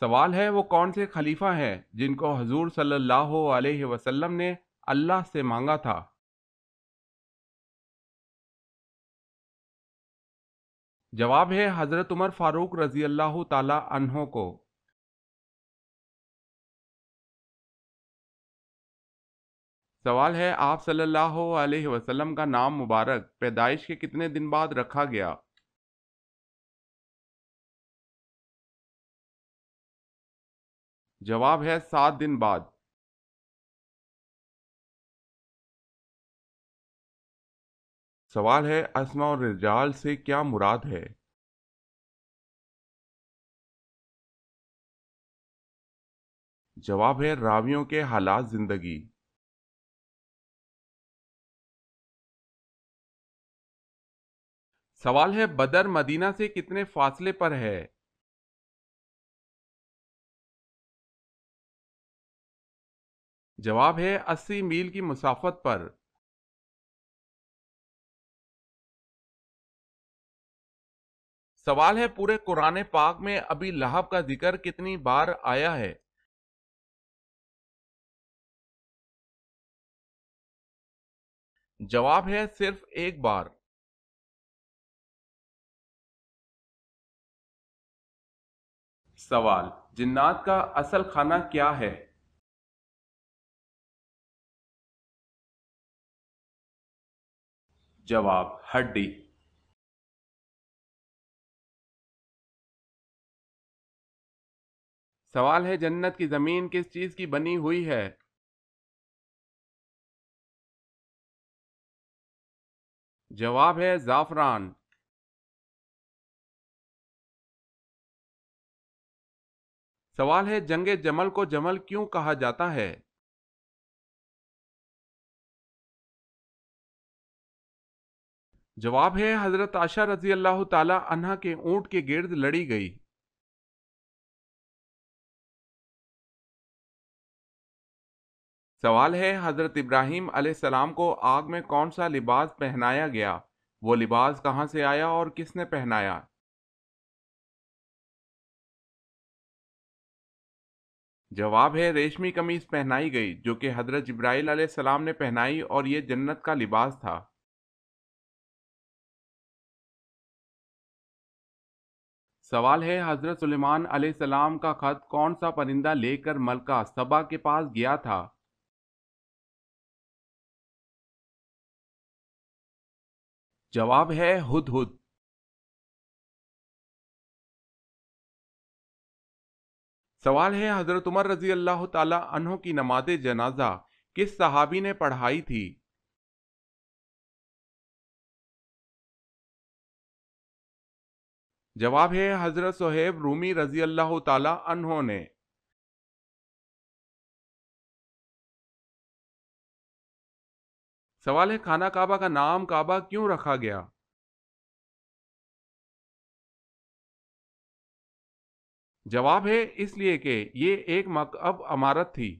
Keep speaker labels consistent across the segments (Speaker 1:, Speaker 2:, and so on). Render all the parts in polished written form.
Speaker 1: سوال ہے وہ کون سے خلیفہ ہیں جن کو حضور صلی اللہ علیہ وسلم نے اللہ سے مانگا تھا؟ جواب ہے حضرت عمر فاروق رضی اللہ تعالی عنہ کو۔ سوال ہے آپ صلی اللہ علیہ وسلم کا نام مبارک پیدائش کے کتنے دن بعد رکھا گیا؟ جواب ہے 7 دن بعد۔ سوال ہے اسماء الرجال سے کیا مراد ہے؟ جواب ہے راویوں کے حالات زندگی۔ سوال ہے بدر مدینہ سے کتنے فاصلے پر ہے؟ جواب ہے 80 میل کی مسافت پر۔ سوال ہے پورے قرآن پاک میں ابی لہب کا ذکر کتنی بار آیا ہے؟ جواب ہے صرف ایک بار۔ سوال جنات کا اصل کھانا کیا ہے؟ جواب ہڈی۔ سوال ہے جنت کی زمین کس چیز کی بنی ہوئی ہے؟ جواب ہے زعفران۔ سوال ہے جنگ جمل کو جمل کیوں کہا جاتا ہے؟ جواب ہے حضرت عائشہ رضی اللہ تعالی عنہا کے اونٹ کے گرد لڑی گئی۔ سوال ہے حضرت ابراہیم علیہ السلام کو آگ میں کون سا لباس پہنایا گیا؟ وہ لباس کہاں سے آیا اور کس نے پہنایا؟ جواب ہے ریشمی قمیص پہنائی گئی جو کہ حضرت جبرائیل علیہ السلام نے پہنائی اور یہ جنت کا لباس تھا۔ سوال ہے حضرت سلیمان علیہ السلام کا خط کون سا پرندہ لے کر ملکہ سبا کے پاس گیا تھا؟ جواب ہے ہدہد۔ سوال ہے حضرت عمر رضی اللہ تعالی عنہ کی نماز جنازہ کس صحابی نے پڑھائی تھی؟ جواب ہے حضرت صہیب رومی رضی اللہ تعالی عنہ نے۔ سوال ہے خانہ کعبہ کا نام کعبہ کیوں رکھا گیا؟ جواب ہے اس لیے کہ یہ ایک مکعب عمارت تھی۔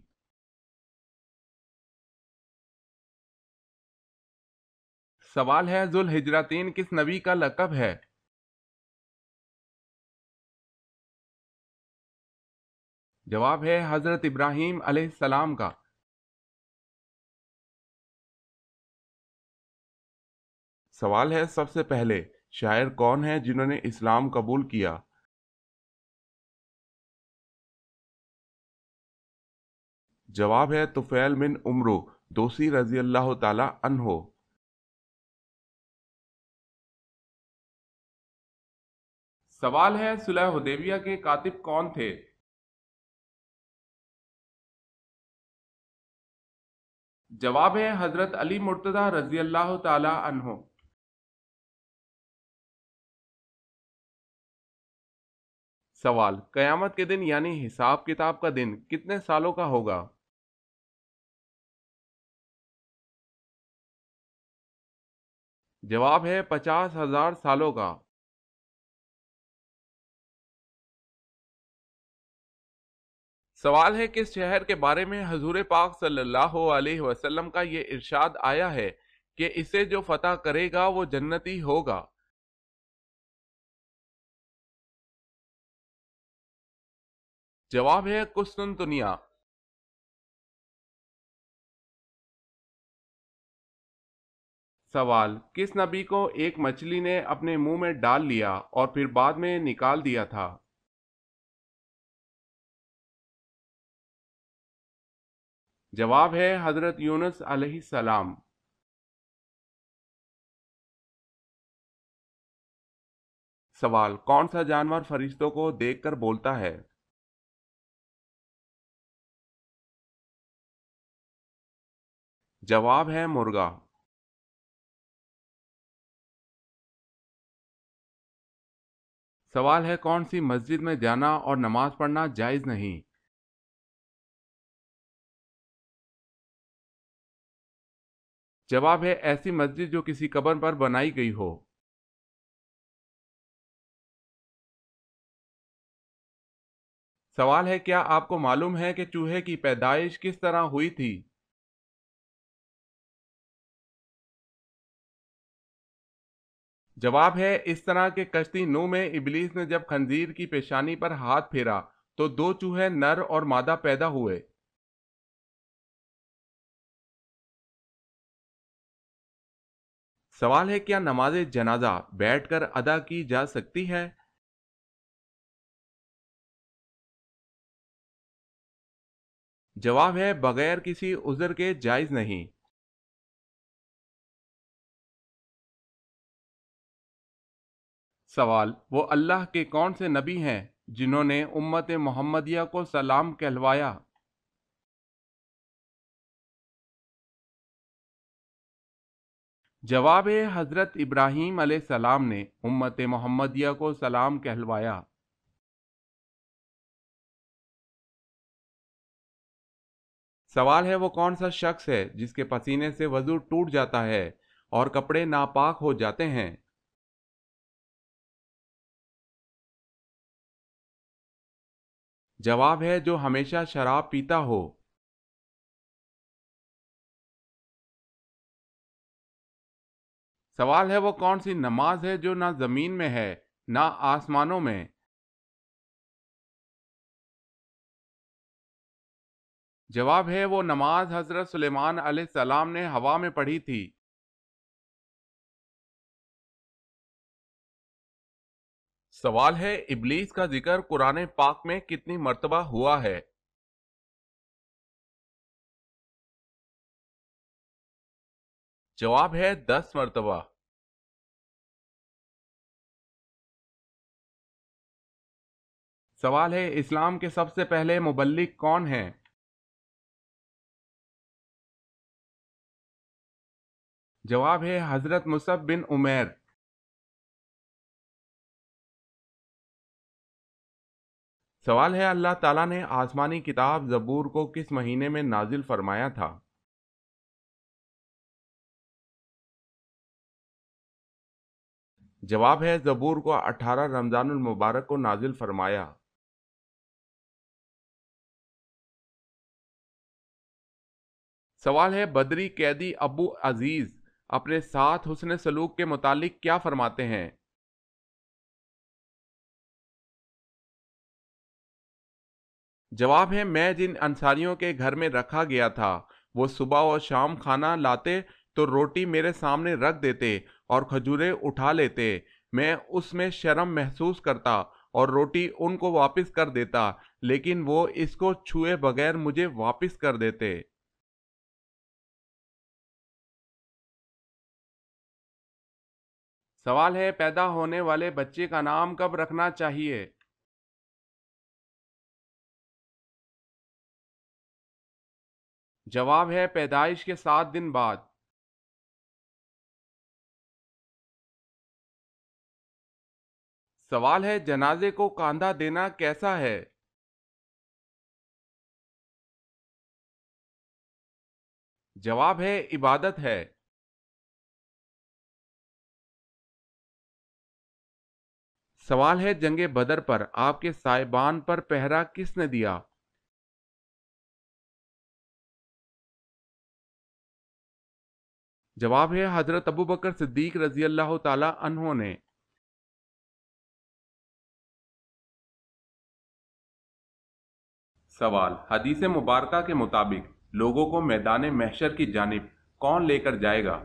Speaker 1: سوال ہے ذوالحجرتین کس نبی کا لقب ہے؟ جواب ہے حضرت ابراہیم علیہ السلام کا۔ سوال ہے سب سے پہلے شاعر کون ہیں جنہوں نے اسلام قبول کیا؟ جواب ہے طفیل بن عمرو دوسی رضی اللہ تعالی عنہ۔ سوال ہے صلح حدیبیہ کے کاتب کون تھے؟ جواب ہے حضرت علی مرتضی رضی اللہ تعالی عنہ۔ سوال قیامت کے دن یعنی حساب کتاب کا دن کتنے سالوں کا ہوگا؟ جواب ہے 50,000 سالوں کا۔ سوال ہے کس شہر کے بارے میں حضور پاک صلی اللہ علیہ وسلم کا یہ ارشاد آیا ہے کہ اسے جو فتح کرے گا وہ جنتی ہوگا؟ جواب ہے قسطنطنیہ۔ سوال، کس نبی کو ایک مچھلی نے اپنے منہ میں ڈال لیا اور پھر بعد میں نکال دیا تھا؟ جواب ہے حضرت یونس علیہ السلام۔ سوال، کون سا جانور فرشتوں کو دیکھ کر بولتا ہے؟ جواب ہے مرغا۔ سوال ہے، کون سی مسجد میں جانا اور نماز پڑھنا جائز نہیں؟ جواب ہے ایسی مسجد جو کسی قبر پر بنائی گئی ہو۔ سوال ہے، کیا آپ کو معلوم ہے کہ چوہے کی پیدائش کس طرح ہوئی تھی؟ جواب ہے، اس طرح کہ کشتی نوح میں ابلیس نے جب خنزیر کی پیشانی پر ہاتھ پھیرا تو دو چوہے نر اور مادہ پیدا ہوئے۔ سوال ہے، کیا نماز جنازہ بیٹھ کر ادا کی جا سکتی ہے؟ جواب ہے بغیر کسی عذر کے جائز نہیں۔ سوال، وہ اللہ کے کون سے نبی ہیں جنہوں نے امت محمدیہ کو سلام کہلوایا؟ جواب ہے حضرت ابراہیم علیہ السلام نے امت محمدیہ کو سلام کہلوایا۔ سوال ہے، وہ کون سا شخص ہے جس کے پسینے سے وضو ٹوٹ جاتا ہے اور کپڑے ناپاک ہو جاتے ہیں؟ جواب ہے جو ہمیشہ شراب پیتا ہو۔ سوال ہے، وہ کون سی نماز ہے جو نہ زمین میں ہے نہ آسمانوں میں؟ جواب ہے وہ نماز حضرت سلیمان علیہ السلام نے ہوا میں پڑھی تھی۔ سوال ہے، ابلیس کا ذکر قرآن پاک میں کتنی مرتبہ ہوا ہے؟ جواب ہے 10 مرتبہ۔ سوال ہے، اسلام کے سب سے پہلے مبلغ کون ہیں؟ جواب ہے حضرت مصعب بن عمیر۔ سوال ہے، اللہ تعالیٰ نے آسمانی کتاب زبور کو کس مہینے میں نازل فرمایا تھا؟ جواب ہے زبور کو 18 رمضان المبارک کو نازل فرمایا۔ سوال ہے، بدری قیدی ابو عزیز اپنے ساتھ حسن سلوک کے متعلق کیا فرماتے ہیں؟ جواب ہے، میں جن انصاریوں کے گھر میں رکھا گیا تھا وہ صبح و شام کھانا لاتے تو روٹی میرے سامنے رکھ دیتے اور کھجوریں اٹھا لیتے۔ میں اس میں شرم محسوس کرتا اور روٹی ان کو واپس کر دیتا، لیکن وہ اس کو چھوئے بغیر مجھے واپس کر دیتے۔ سوال ہے، پیدا ہونے والے بچے کا نام کب رکھنا چاہیے؟ جواب ہے پیدائش کے 7 دن بعد۔ سوال ہے، جنازے کو کاندھا دینا کیسا ہے؟ جواب ہے عبادت ہے۔ سوال ہے، جنگ بدر پر آپ کے صاحبان پر پہرا کس نے دیا؟ جواب ہے حضرت ابوبکر صدیق رضی اللہ تعالی عنہ نے۔ سوال، حدیث مبارکہ کے مطابق لوگوں کو میدان محشر کی جانب کون لے کر جائے گا؟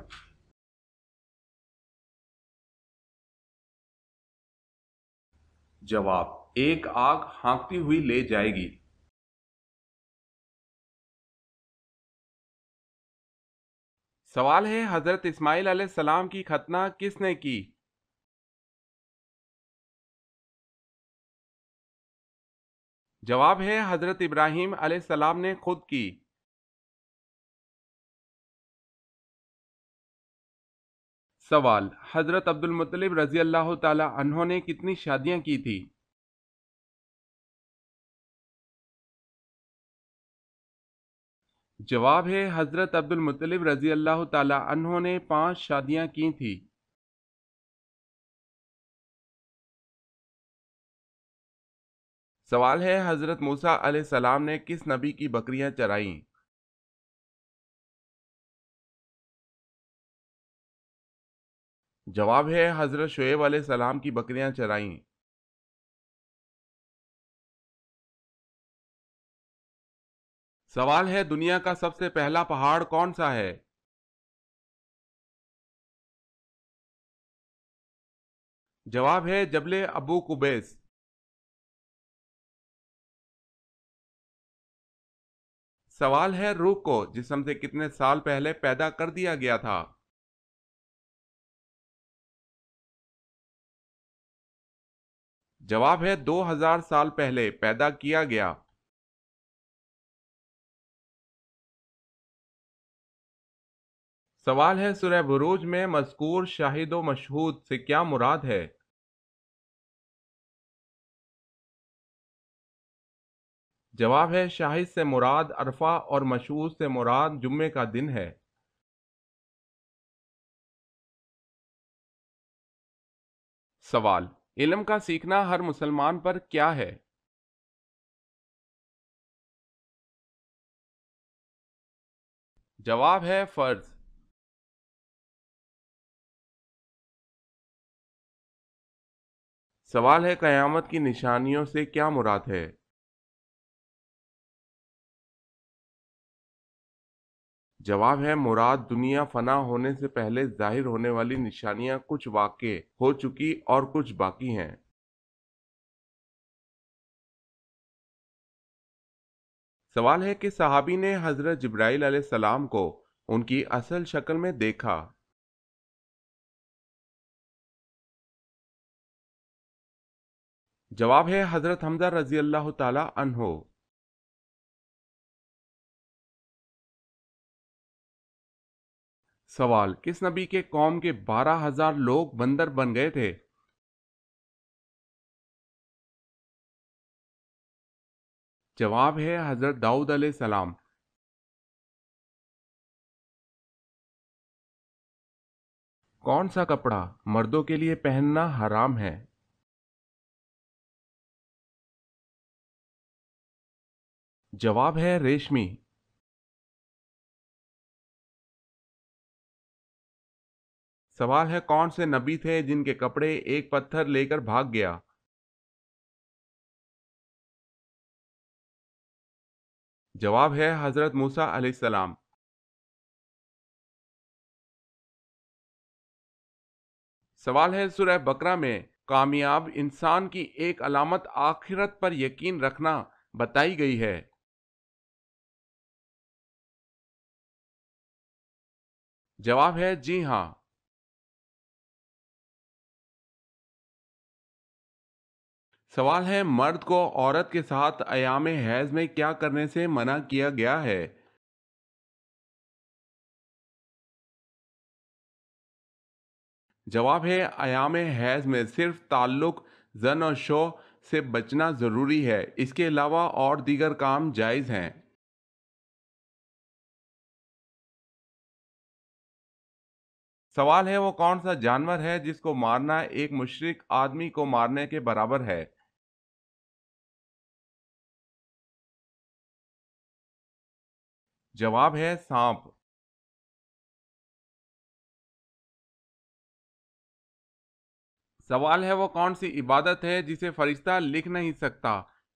Speaker 1: جواب، ایک آگ ہانکتی ہوئی لے جائے گی۔ سوال ہے، حضرت اسماعیل علیہ السلام کی ختنہ کس نے کی؟ جواب ہے، حضرت ابراہیم علیہ السلام نے خود کی۔ سوال، حضرت عبد المطلب رضی اللہ تعالی عنہ نے کتنی شادیاں کی تھی؟ جواب ہے، حضرت عبد المطلب رضی اللہ تعالی عنہ نے 5 شادیاں کی تھی۔ سوال ہے، حضرت موسیٰ علیہ السلام نے کس نبی کی بکریاں چرائیں؟ جواب ہے، حضرت شعیب علیہ السلام کی بکریاں چرائیں۔ سوال ہے، دنیا کا سب سے پہلا پہاڑ کون سا ہے؟ جواب ہے، جبل ابو قبیس۔ سوال ہے، روح کو جسم سے کتنے سال پہلے پیدا کر دیا گیا تھا؟ جواب ہے، 2000 سال پہلے پیدا کیا گیا۔ سوال ہے، سورہ بروج میں مذکور شاہد و مشہود سے کیا مراد ہے؟ جواب ہے، شاہد سے مراد عرفہ اور مشہود سے مراد جمعے کا دن ہے۔ سوال، علم کا سیکھنا ہر مسلمان پر کیا ہے؟ جواب ہے، فرض۔ سوال ہے، قیامت کی نشانیوں سے کیا مراد ہے؟ جواب ہے، مراد دنیا فنا ہونے سے پہلے ظاہر ہونے والی نشانیاں کچھ واقع ہو چکی اور کچھ باقی ہیں۔ سوال ہے کہ صحابی نے حضرت جبرائیل علیہ السلام کو ان کی اصل شکل میں دیکھا۔ جواب ہے، حضرت حمزہ رضی اللہ تعالی عنہ۔ سوال، کس نبی کے قوم کے 12,000 لوگ بندر بن گئے تھے؟ جواب ہے، حضرت داؤد علیہ السلام۔ کون سا کپڑا مردوں کے لیے پہننا حرام ہے؟ جواب ہے، ریشمی۔ سوال ہے، کون سے نبی تھے جن کے کپڑے ایک پتھر لے کر بھاگ گیا؟ جواب ہے، حضرت موسیٰ علیہ السلام۔ سوال ہے، سورہ بقرہ میں کامیاب انسان کی ایک علامت آخرت پر یقین رکھنا بتائی گئی ہے۔ جواب ہے، جی ہاں۔ سوال ہے، مرد کو عورت کے ساتھ ایام حیض میں کیا کرنے سے منع کیا گیا ہے؟ جواب ہے، ایام حیض میں صرف تعلق زن اور شو سے بچنا ضروری ہے، اس کے علاوہ اور دیگر کام جائز ہیں۔ سوال ہے، وہ کون سا جانور ہے جس کو مارنا ایک مشرک آدمی کو مارنے کے برابر ہے؟ جواب ہے، سانپ۔ سوال ہے، وہ کون سی عبادت ہے جسے فرشتہ لکھ نہیں سکتا،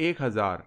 Speaker 1: 1000।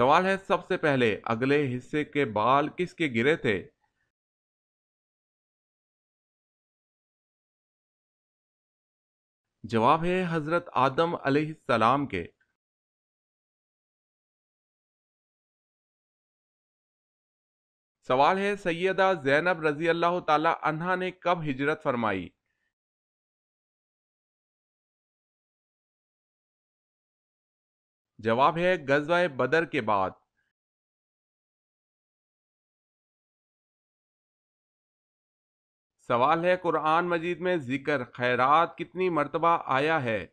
Speaker 1: سوال ہے سب سے پہلے اگلے حصے کے بال کس کے گرے تھے؟ جواب ہے حضرت آدم علیہ السلام کے۔ سوال ہے سیدہ زینب رضی اللہ تعالی عنہا نے کب ہجرت فرمائی؟ جواب ہے غزوہ بدر کے بعد۔ سوال ہے قرآن مجید میں ذکر خیرات کتنی مرتبہ آیا ہے؟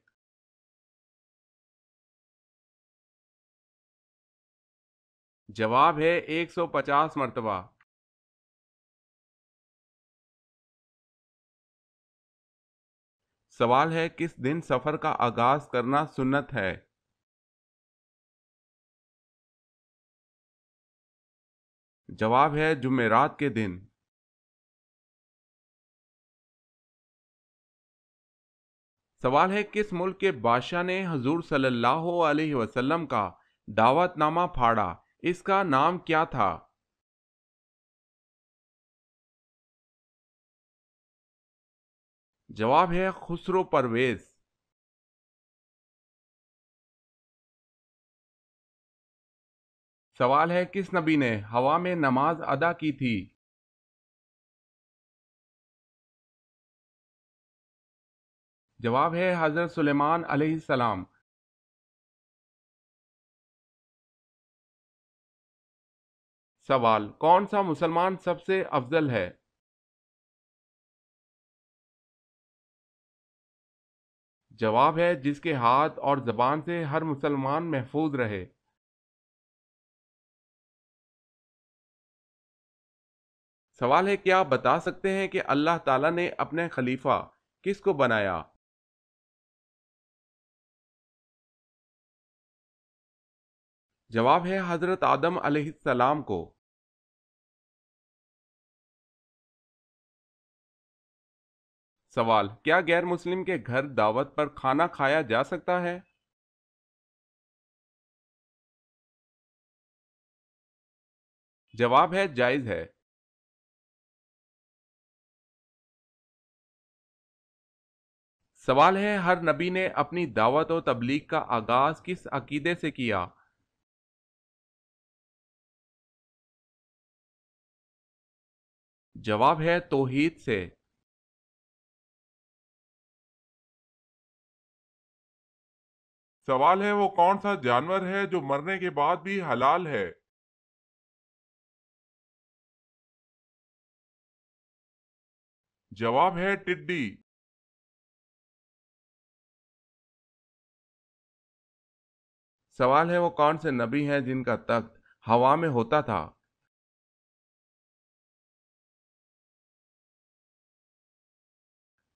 Speaker 1: جواب ہے 150 مرتبہ۔ سوال ہے کس دن سفر کا آغاز کرنا سنت ہے؟ جواب ہے جمعرات کے دن۔ سوال ہے کس ملک کے بادشاہ نے حضور صلی اللہ علیہ وسلم کا دعوت نامہ پھاڑا؟ اس کا نام کیا تھا؟ جواب ہے خسرو پرویز۔ سوال ہے کس نبی نے ہوا میں نماز ادا کی تھی؟ جواب ہے حضرت سلیمان علیہ السلام۔ سوال کون سا مسلمان سب سے افضل ہے؟ جواب ہے جس کے ہاتھ اور زبان سے ہر مسلمان محفوظ رہے۔ سوال ہے کیا آپ بتا سکتے ہیں کہ اللہ تعالیٰ نے اپنے خلیفہ کس کو بنایا؟ جواب ہے حضرت آدم علیہ السلام کو۔ سوال کیا غیر مسلم کے گھر دعوت پر کھانا کھایا جا سکتا ہے؟ جواب ہے جائز ہے۔ سوال ہے ہر نبی نے اپنی دعوت و تبلیغ کا آغاز کس عقیدے سے کیا؟ جواب ہے توحید سے۔ سوال ہے وہ کون سا جانور ہے جو مرنے کے بعد بھی حلال ہے؟ جواب ہے ٹڈی۔ سوال ہے وہ کون سے نبی ہیں جن کا تخت ہوا میں ہوتا تھا؟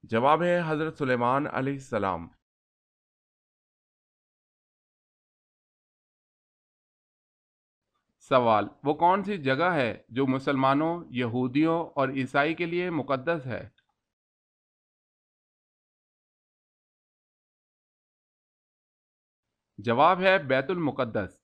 Speaker 1: جواب ہے حضرت سلیمان علیہ السلام۔ سوال وہ کون سی جگہ ہے جو مسلمانوں، یہودیوں اور عیسائی کے لیے مقدس ہے؟ جواب ہے بیت المقدس۔